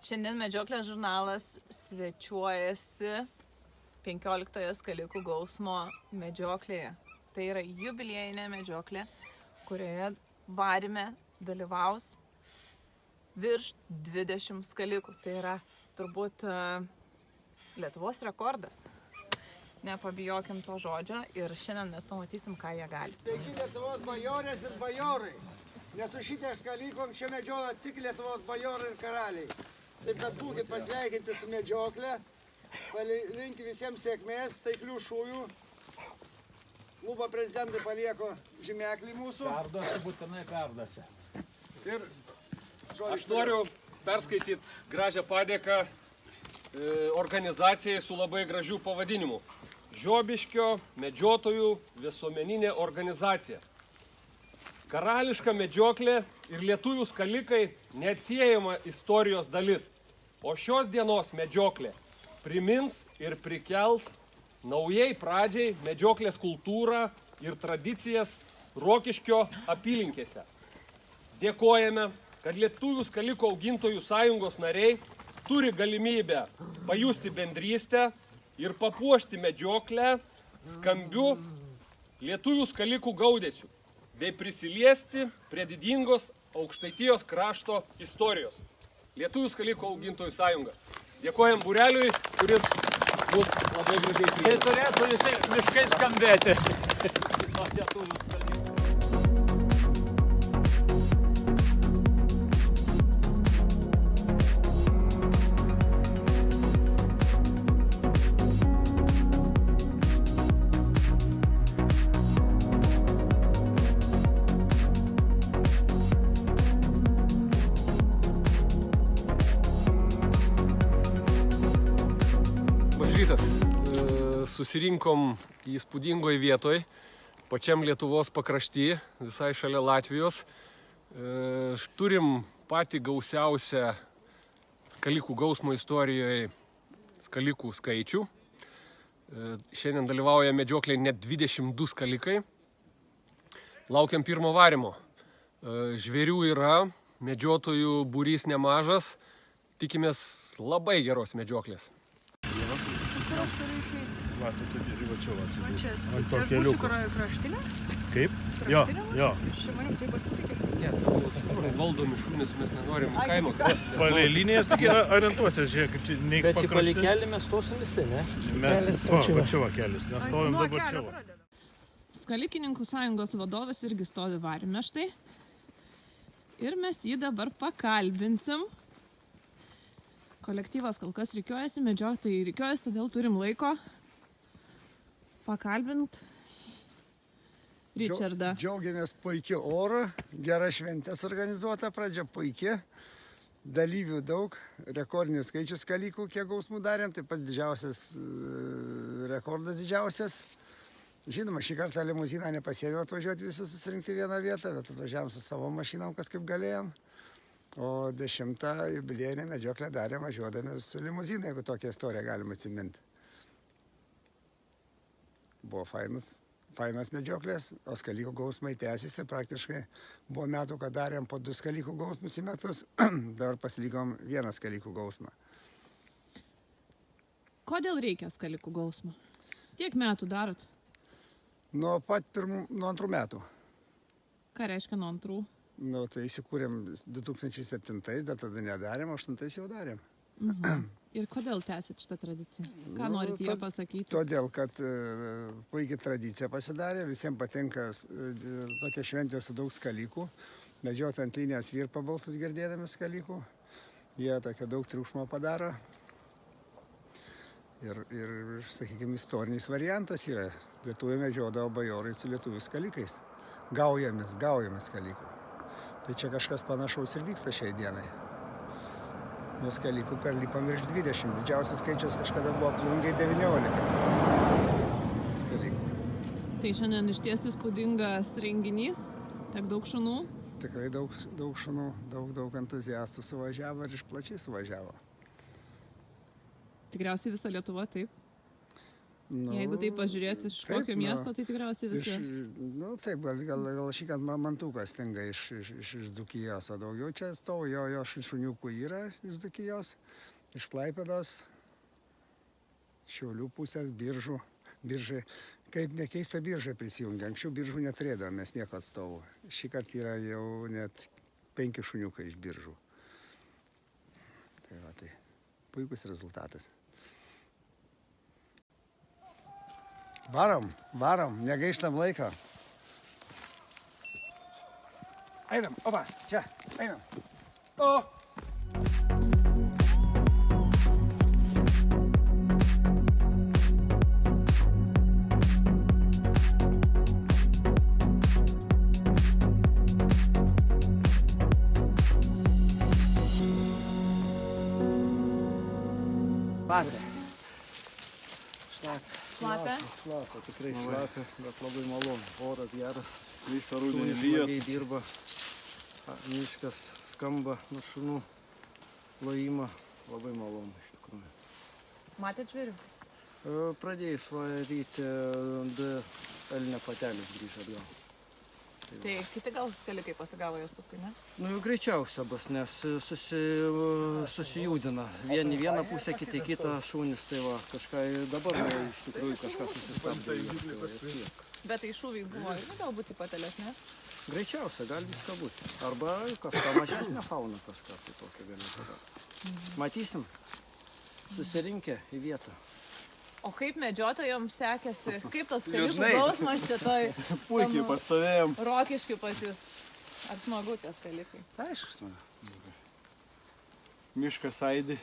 Šiandien Medžioklės žurnalas svečiuojasi 15 skalikų gausmo medžioklėje. Tai yra jubiliejinė medžioklė, kurioje varyme dalyvaus virš 20 skalikų. Tai yra turbūt Lietuvos rekordas. Nepabijokim to žodžio ir šiandien mes pamatysim, ką jie gali. Sveiki Lietuvos bajorės ir bajorai. Nes su šitė skalikų anksčiau medžiojo tik Lietuvos bajorai ir karaliai. Taip kad būkit pasveikinti su medžioklė. Linkiu visiems sėkmės, taiklių šūvių. Klubo prezidentai palieko žymeklį mūsų. Perduosi, būtinai perduosi. Ir Aš noriu perskaityti gražią padėką organizacijai su labai gražiu pavadinimu. Žiobiškio medžiotojų visuomeninė organizacija. Karališka medžioklė ir lietuvių skalikai neatsiejama istorijos dalis. O šios dienos medžioklė primins ir prikels naujai pradžiai medžioklės kultūrą ir tradicijas Rokiškio apylinkėse. Dėkojame, kad Lietuvių skalikų augintojų sąjungos nariai turi galimybę pajusti bendrystę ir papuošti medžioklę skambiu Lietuvių skalikų gaudesiu, bei prisiliesti prie didingos Aukštaitijos krašto istorijos. Lietuvių skalikų augintojų sąjunga. Dėkojam būreliui, kuris bus labai gražiai priimtas. Tai turėtų visi miškai skambėti. Susirinkom įspūdingoj vietoj, pačiam Lietuvos pakrašty, visai šalia Latvijos. Turim patį gausiausią skalikų gausmo istorijoje skalikų skaičių. Šiandien dalyvauja medžioklėje net 22 skalikai. Laukiam pirmo varimo. Žvėrių yra, medžiotojų būrys nemažas. Tikimės labai geros medžioklės. Va, tu žiūri, va čia atsidūrė. Čia Ant to aš būsiu keliuko. kraštinė? Kaip? Jo, jo. Iš čia manim taip pasitikė. Ne, valdomi šunys mes nenorim kaimo. Palei linijas taigi orientuosies, žiūrėk, čia neik Bet čia palei pakrašti. kelį mes stosim visi, ne? Va čia va kelias, nes stovim dabar čia va. Skalikininkų sąjungos vadovas irgi stovi varyme štai. Ir mes jį dabar pakalbinsim. Kolektyvas kol kas rikiuojasi, medžiotojai rikiuojasi, todėl turim laiko pakalbint Richardą. Džiaugiamės puikiu oru, gera šventės organizuota pradžia, puikia. Dalyvių daug, rekordinis skaičius skalikų, kiek gausmų darėm, taip pat didžiausias rekordas didžiausias. Žinoma, šį kartą limuziną nepasėmėm atvažiuoti visi susirinkti vieną vietą, bet atvažiavom su savo mašinom, kas kaip galėjom. O 10 jubiliejinę medžioklę darėm važiuodami su limuziną, jeigu tokią istoriją galima atsiminti. Buvo fainas medžioklės, o skalikų gausmai tęsiasi. Praktiškai buvo metų, kad darėm po 2 skalikų gausmus į metus, dabar pasilikom 1 skalikų gausmą. Kodėl reikia skalikų gausmo? Tiek metų darot? Nuo 2 metų. Ką reiškia nuo 2? Nu, tai įsikūrėm 2007, bet tada nedarėm, 2008 jau darėm. Ir kodėl tęsit šitą tradiciją? Ką norit ją pasakyti? Todėl, kad puikiai tradicija pasidarė, visiems patinka tokia šventė su daug skalikų. Medžioti ant linijos virpa balsus girdėdami skalikų. Jie tokia daug triukšmo padaro. Ir sakykime, istorinis variantas yra. Lietuviai medžiodavo bajorai su lietuvių skalikais. Gaujamės skalikų. Tai čia kažkas panašaus ir vyksta šiai dienai. Nuo skalikų perlipam virš 20. Didžiausias skaičius kažkada buvo Plungiai 19 skalikų. Tai šiandien išties įspūdingas renginys, tiek daug šunų. Tikrai daug šunų, daug entuziastų suvažiavo ir iš plačiai suvažiavo. Tikriausiai visa Lietuva, taip? Nu, Jeigu tai pažiūrėti iš taip, kokio miesto, tai tikriausiai visi. Taip, gal šįkart mantukas stinga iš Dzūkijos, o daugiau čia stovo, jo šuniukų yra iš Dzūkijos, iš Klaipėdos, Šiaulių pusės, Biržai. Kaip nekeista, Biržai prisijungia. Anksčiau Biržų neturėdavome, mes nieko atstovų. Šįkart yra jau net 5 šuniukai iš Biržų. Tai va, tai puikus rezultatas. Varom, negaištam laiką. Einam, opa, čia, einam. O! Šlapia? Šlapia, tikrai šlapia, bet labai malonu. Oras geras. Visą Šunys smagiai dirba. Miškas skamba nuo šunų lojimą. Labai malonu iš tikrųjų. Matėt žvėrių? Pradėjus varyti, elnio patelės grįžo atgal. Tai kiti gal skalikai pasigavo jos paskui, ne? Nu, jau greičiausia bus, nes susijudina. Vieni vieną pusę, kiti kitą šunys, tai va, kažką dabar iš tikrųjų kažką susistabdė. Bet tai šūviai buvo ir galbūt į patelės, ne? Greičiausia, gali viską būti. Arba kažką mažesnė fauna kažką tai tokia gali padaryti. Matysim, susirinkę į vietą. O kaip medžiotojams sekėsi? Kaip tas skalikų gausmas čia toj Puikiai pastovėjom. Rokiškių pas jūs? Ar smagu tie skalikai? Aišku, smagu. Miškas aidi.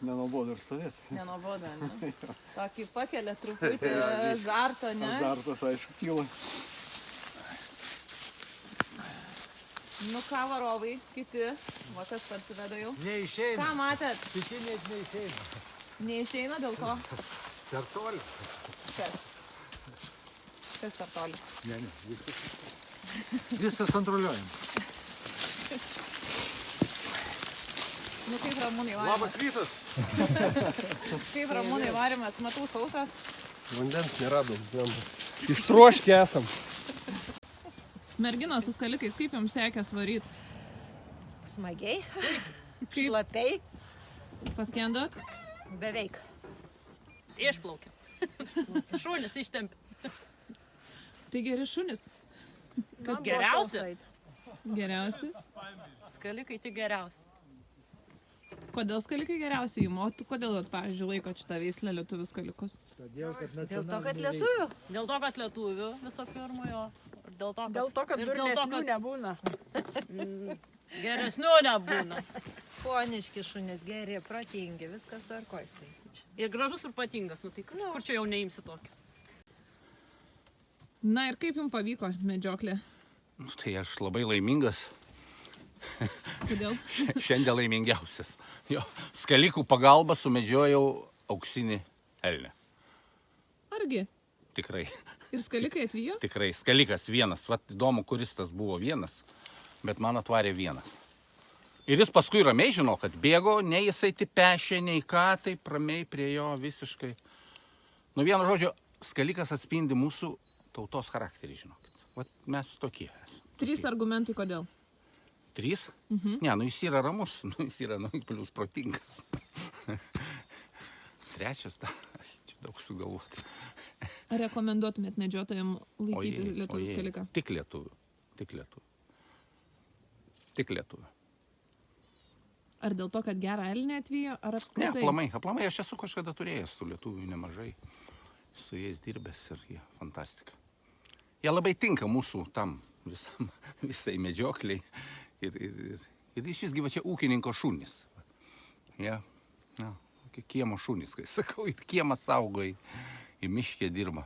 Nenuobodu ir stovėti. Nenuobodu, ne? Tokį pakelia truputį azarto, ne? Azartas, aišku, kyla. Nu ką varovai, kiti, va kas parsiveda jau. Neišeina. Ką matėt? Kiti net neišeina. Neišeina dėl ko? Per toli. Kas per toli? Ne, viskas. Viskas kontroliuojam. Nu kaip Ramūnai varimas? Labas rytas. Kaip Ramūnai varimas? Matau sausas. Vandens neradom. Ištroškę esam. Merginos su skalikais, kaip jums sekės varyt? Smagiai, Kaip šlapiai, paskendot? beveik. Išplaukė. Šunis ištempė. Tai geri šunis. Kad geriausi. Geriausi. Skalikai tik geriausi. Kodėl skalikai geriausi jums? O tu kodėl, pavyzdžiui, laikot šitą veislę lietuvių skalikus? Dėl to, kad lietuvių. Dėl to, kad lietuvių viso pirmo jo. Dėl to, kad durnesnių nebūna. Geresnių nebūna. Poniški šunys, geri, protingi, viskas tvarkoj su jais. Ir gražus ir patingas. Nu tai kur čia jau neimsi tokį? Na ir kaip jums pavyko medžioklė? Tai aš labai laimingas. Kodėl? Šiandien laimingiausias. Jo, skalikų pagalba sumedžiojau auksinį elnią. Argi? Tikrai. Ir skalikai atvijo? Tikrai. Skalikas vienas. Vat įdomu, kuris tas buvo vienas, bet man atvarė vienas. Ir jis paskui ramiai žino, kad bėgo, nei jisai tipešė, nei ką, taip ramiai prie jo visiškai. Nu vienu žodžiu, skalikas atspindi mūsų tautos charakterį, žinokit. Vat mes tokie esame. 3 argumentai kodėl? 3? Ne, nu jis yra ramus, nu jis yra, nu, plius protingas. 3, čia daug sugalvoti. Ar rekomenduotumėt medžiotojams laikyti lietuvių skaliką? Tik lietuvių. Tik lietuvių. Tik lietuvių. Ar dėl to, kad gerą elnį atvijo, ar apskritai? Ne, aplamai aš esu kažkada turėjęs tų lietuvių nemažai. Su jais dirbęs ir jie fantastika. Jie labai tinka mūsų tam visai medžiokliai. Ir iš visgi va čia ūkininko šunys. Jie, na, kiemo šunys, kai sakau, ir kiemas saugo, į miškę dirba.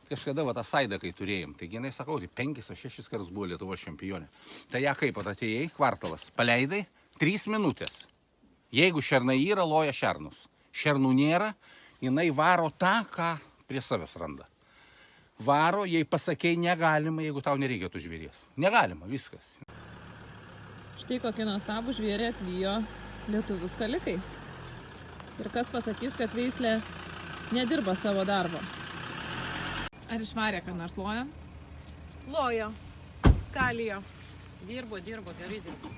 Kažkada va tą saidą, kai turėjom, taigi jinai, sakau, 5 ar 6 kartus buvo Lietuvos čempionė. Tai ją kaip atėjai, kvartalas, paleidai, 3 minutės. Jeigu šernai yra, loja šernus. Šernų nėra, jinai varo tą, ką prie savęs randa. Varo, jei pasakei, negalima, jeigu tau nereikia tų žvėries. Negalima, viskas. Štai kokie nuostabų žvėrį atvijo lietuvių skalikai. Ir kas pasakys, kad veislė nedirba savo darbo. Ar išvarė, kad nors loja? Lojo, skalijo. Dirbo, gerai dirbo.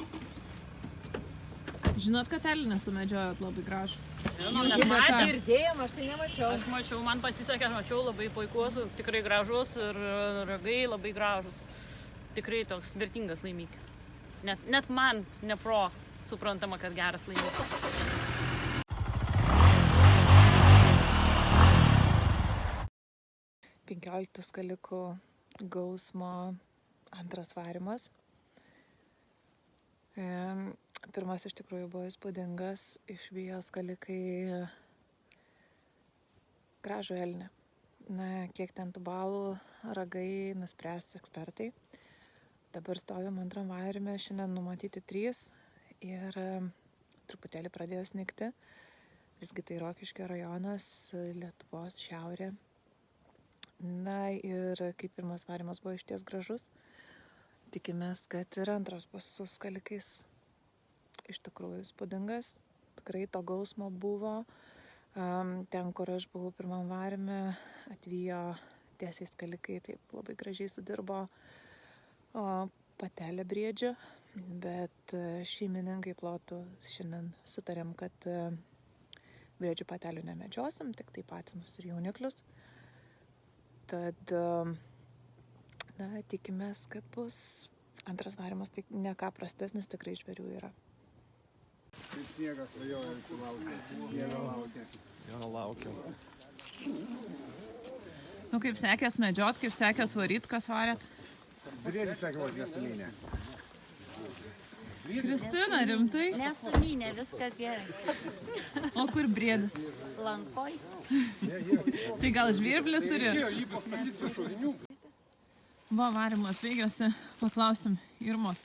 Žinot, kad elnį sumedžiojot labai gražų? Žinom, Jūs nematė. Girdėjom, aš tai nemačiau. Aš mačiau, man pasisekė, aš mačiau labai puikus, tikrai gražus ir ragai labai gražus. Tikrai toks vertingas laimikis. Net man nepro suprantama, kad geras laimikis. Penkioliktų skalikų gausmo antras varimas. Pirmas iš tikrųjų buvo įspūdingas, išvijo skalikai gražų elnį. Na, kiek ten tų balų ragai nuspręs ekspertai. Dabar stovim antram varime, šiandien numatyti 3 ir truputėlį pradėjo snigti. Visgi tai Rokiškio rajonas, Lietuvos šiaurė. Na ir kaip pirmas varimas buvo išties gražus, tikimės, kad ir antras bus su skalikais iš tikrųjų įspūdingas. Tikrai to gausmo buvo. Ten, kur aš buvau pirmam varime, atvijo tiesiai skalikai, taip labai gražiai sudirbo patelė briedžių, bet šeimininkai plotų šiandien sutarėm, kad briedžių patelių nemedžiosim, tik tai patinus ir jauniklius. Tad, na, tikimės, kad bus antras varimas, tai ne ką prastesnis, tikrai žvėrių yra. Kaip sniegas vajoja, visi laukia. Sniego laukia. Jo, laukiam. Nu, kaip sekės medžiot, kaip sekės varyt, kas varėt? Briedis, sakė, vos nesumynė. Kristina, rimtai? Nesumynė, viskas gerai. O kur briedis? Lankoj. Tai gal žvirblį turi? Va, varimas baigėsi, paklausim Irmos.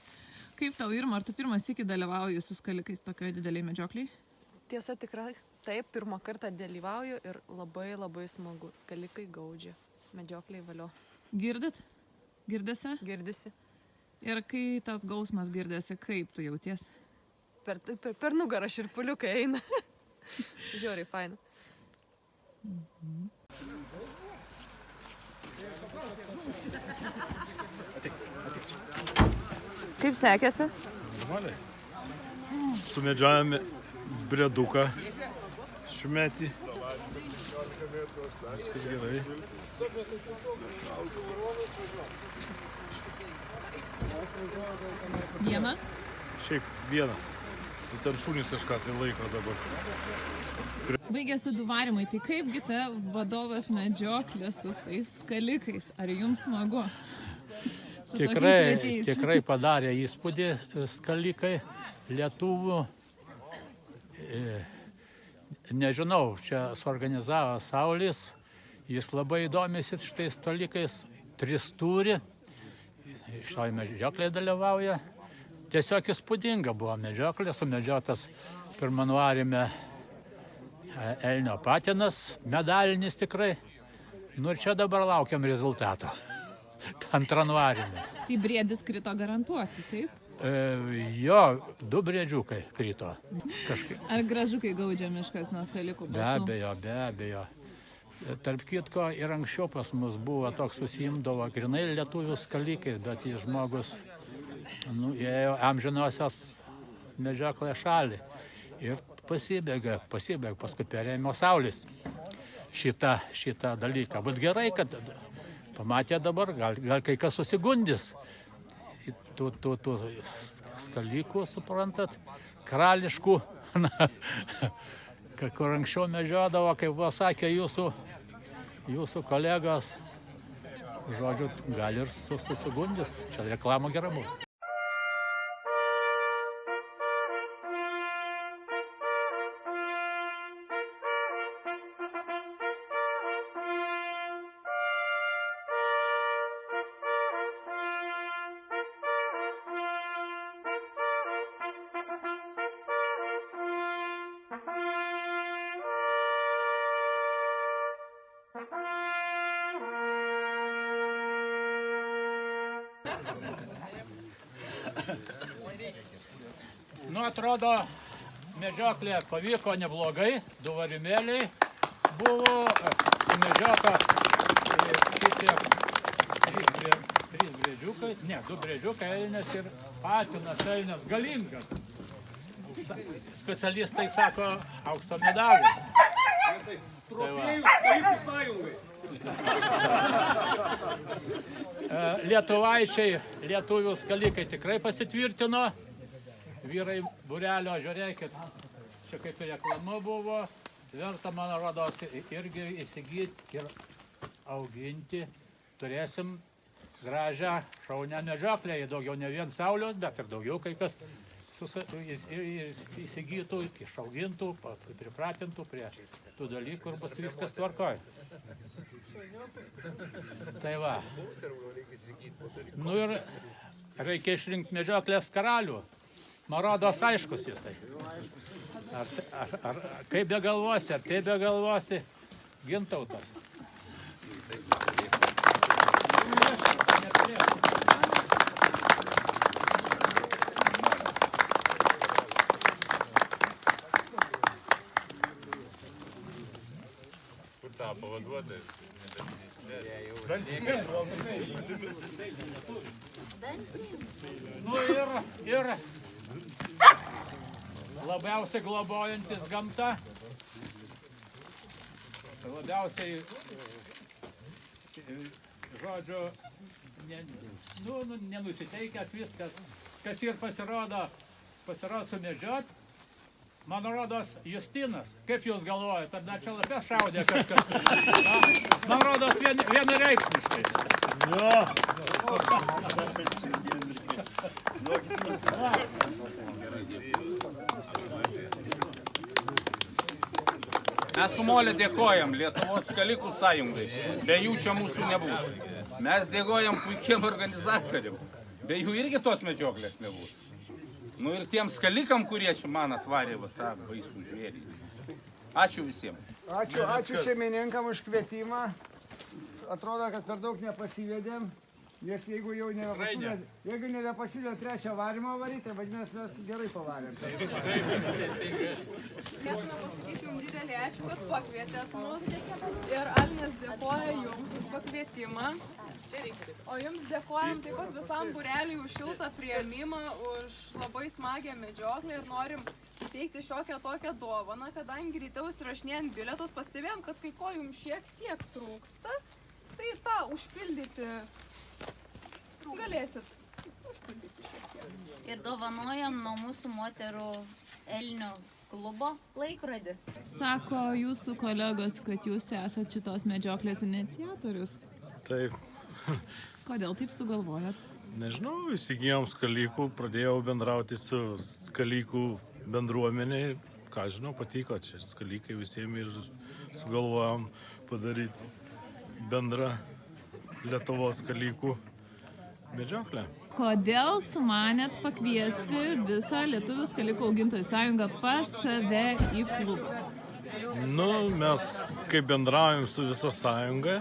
Kaip tau, Irma, ar tu pirmas sykį dalyvauji su skalikais tokioje dideliai medžiokliai? Tiesa, tikrai taip, pirmą kartą dalyvauju ir labai smagu. Skalikai gaudžia, medžiokliai valio. Girdit? Girdisi? Girdisi. Ir kai tas gausmas girdėsi, kaip tu jauties? Per nugarą širpuliukai eina. Žiauriai faina. Kaip sekėsi? Normaliai. Sumedžiojame brieduką šiumetį. Viskas gerai. Vieną? Šiaip vieną. Ir ten šunys kažką tai laiko dabar. Baigėsi 2 varimai, tai kaipgi ta vadovas medžioklės su tais skalikais? Ar jums smagu? Tikrai padarė įspūdį skalikai lietuvių. Nežinau, čia suorganizavo Saulis, jis labai įdomisi šitais skalikais, 3 turi, šitoj medžioklėje dalyvauja. Tiesiog įspūdinga buvo medžioklė, sumedžiotas pirmam varime elnio patinas, medalinis tikrai. Nu ir čia dabar laukiam rezultato. Antram varime. Tai briedis krito garantuoti, taip? Jo, 2 briedžiukai krito. Kažkaip. Ar gražukai gaudžia miškas nuo skalikų balsų? Be abejo. Tarp kitko ir anksčiau pas mus buvo toks susiimdavo grinai lietuvių skalikais, bet jis žmogus ėjo amžinosios medžioklės šalį. Ir pasibėga, paskui perėmė Saulis šitą dalyką. Bet gerai, kad pamatė dabar, gal kai kas susigundys. Tų skalikų, suprantat, karališkų, kur anksčiau medžiodavo, kaip buvo sakė jūsų kolegos, žodžiu, gal ir susigundys. Čia reklama gera buvo. Nu, atrodo, medžioklė pavyko neblogai, 2 varimėliai buvo, sumedžiota trys briedžiukai, ne, 2 briedžiukai, elnės ir patinas elnės galingas. Specialistai sako, aukso medalis. Trofėjus Skalikų sąjungai. Lietuvaičiai, lietuvių skalikai tikrai pasitvirtino. Vyrai būrelio, žiūrėkit, čia kaip ir reklama buvo. Verta, man rodos, irgi įsigyti ir auginti. Turėsim gražią šaunę medžioklę. Daugiau ne vien saulios, bet ir daugiau kai kas įsigytų, išaugintų, pripratintų prie tų dalykų ir bus viskas tvarkoj. Tai va. Nu ir reikia išrinkti medžioklės karalių. Man rodos aiškus jisai. Ar kaip begalvosi, ar taip begalvosi, Gintautas. Kur tą pavaduotojas? Nu ir labiausiai globojantis gamta, labiausiai, žodžiu, nenusiteikęs viskas, kas ir pasirodo sumedžiot. Man rodos, Justinas, kaip jūs galvojate, ar dar čia lapė šaudė kažkas? Man rodos, vienareikšmiškai. Mes su Molė dėkojam Lietuvos skalikų sąjungai. Be jų čia mūsų nebūtų. Mes dėkojam puikiem organizatoriam. Be jų irgi tos medžioklės nebūtų. Nu ir tiem skalikam, kurie čia man atvarė tą baisų žvėrį. Ačiū visiems. Ačiū šeimininkam už kvietimą. Atrodo, kad per daug nepasivedėm. Nes jeigu jau nebepasiūlė 3 varimo varyti, tai vadinasi mes gerai pavarėm. Norėtume pasakyti jums didelį ačiū, kad pakvietėt mus. Ir Alnės dėkoja jums už pakvietimą. O jums dėkojam taip pat visam būreliui už šiltą priėmimą, už labai smagią medžioklę ir norim įteikti šiokią tokią dovaną, kadangi ryte užsirašinėjant bilietus pastebėjom, kad kai ko jums šiek tiek trūksta, tai tą užpildyti galėsit. Užpildyti šiek tiek. Ir dovanojam nuo mūsų moterų elnių klubo laikrodį. Sako jūsų kolegos, kad jūs esat šitos medžioklės iniciatorius. Taip. Kodėl taip sugalvojat? Nežinau, įsigijom skalikų, pradėjau bendrauti su skalikų bendruomenė. Ką žinau, patiko čia skalikai visiems ir sugalvojom padaryti bendrą Lietuvos skalikų medžioklę. Kodėl sumanėt pakviesti visą Lietuvių skalikų augintojų sąjungą pas save į klubą? Nu, mes kaip bendraujam su visa sąjunga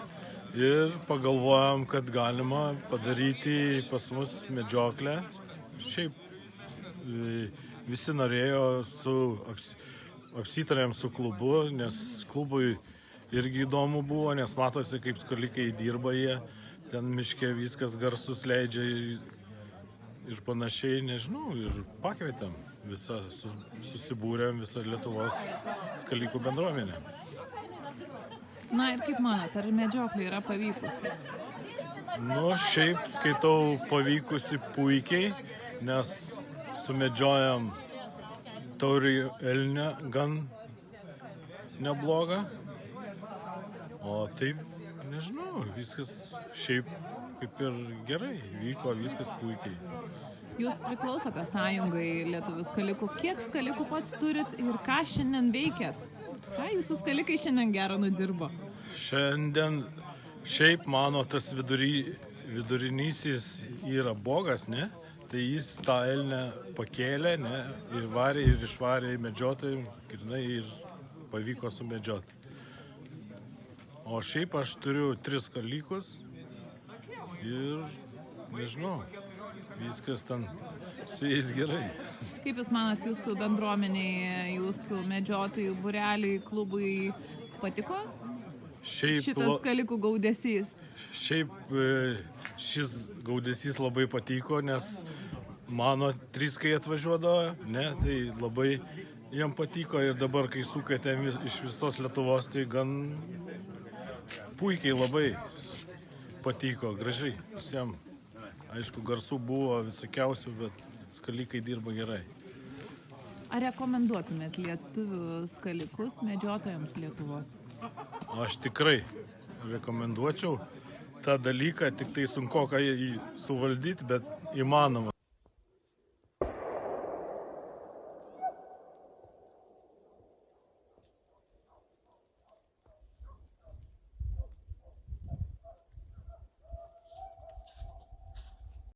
ir pagalvojom, kad galima padaryti pas mus medžioklę. Šiaip visi norėjo apsitarėm su klubu, nes klubui irgi įdomu buvo, nes matosi, kaip skalikai dirba jie. Ten miške viskas garsus leidžia ir panašiai, nežinau, ir pakvietėm visą, susibūrėm visą Lietuvos skalikų bendruomenę. Na ir kaip manot, ar medžioklė yra pavykusi? Nu, šiaip skaitau pavykusi puikiai, nes sumedžiojam taurį elnę gan neblogą, o taip, nežinau, viskas šiaip kaip ir gerai, vyko viskas puikiai. Jūs priklausote sąjungai Lietuvių skalikų. Kiek skalikų pats turit ir ką šiandien veikėt? Ką jūsų skalikai šiandien gero nudirbo? Šiandien šiaip mano tas vidurinysis yra bogas, ne? Tai jis tą elnę pakėlė, ne? Ir varė ir išvarė medžiotojai, ir pavyko sumedžioti. O šiaip aš turiu 3 skalikus ir, nežinau, viskas ten su jais gerai. Kaip Jūs manat, Jūsų bendruomeniai, Jūsų medžiotojų būreliai, klubai patiko šitas skalikų gaudesys? Šiaip šis gaudesys labai patiko, nes mano 3 kai atvažiuodavo, ne, tai labai jiem patiko ir dabar, kai sukate iš visos Lietuvos, tai gan puikiai labai patiko, gražiai visiems. Aišku, garsų buvo visokiausių, bet skalikai dirba gerai. Ar rekomenduotumėt lietuvių skalikus medžiotojams Lietuvos? Aš tikrai rekomenduočiau tą dalyką, tik tai sunku ką jį suvaldyti, bet įmanoma.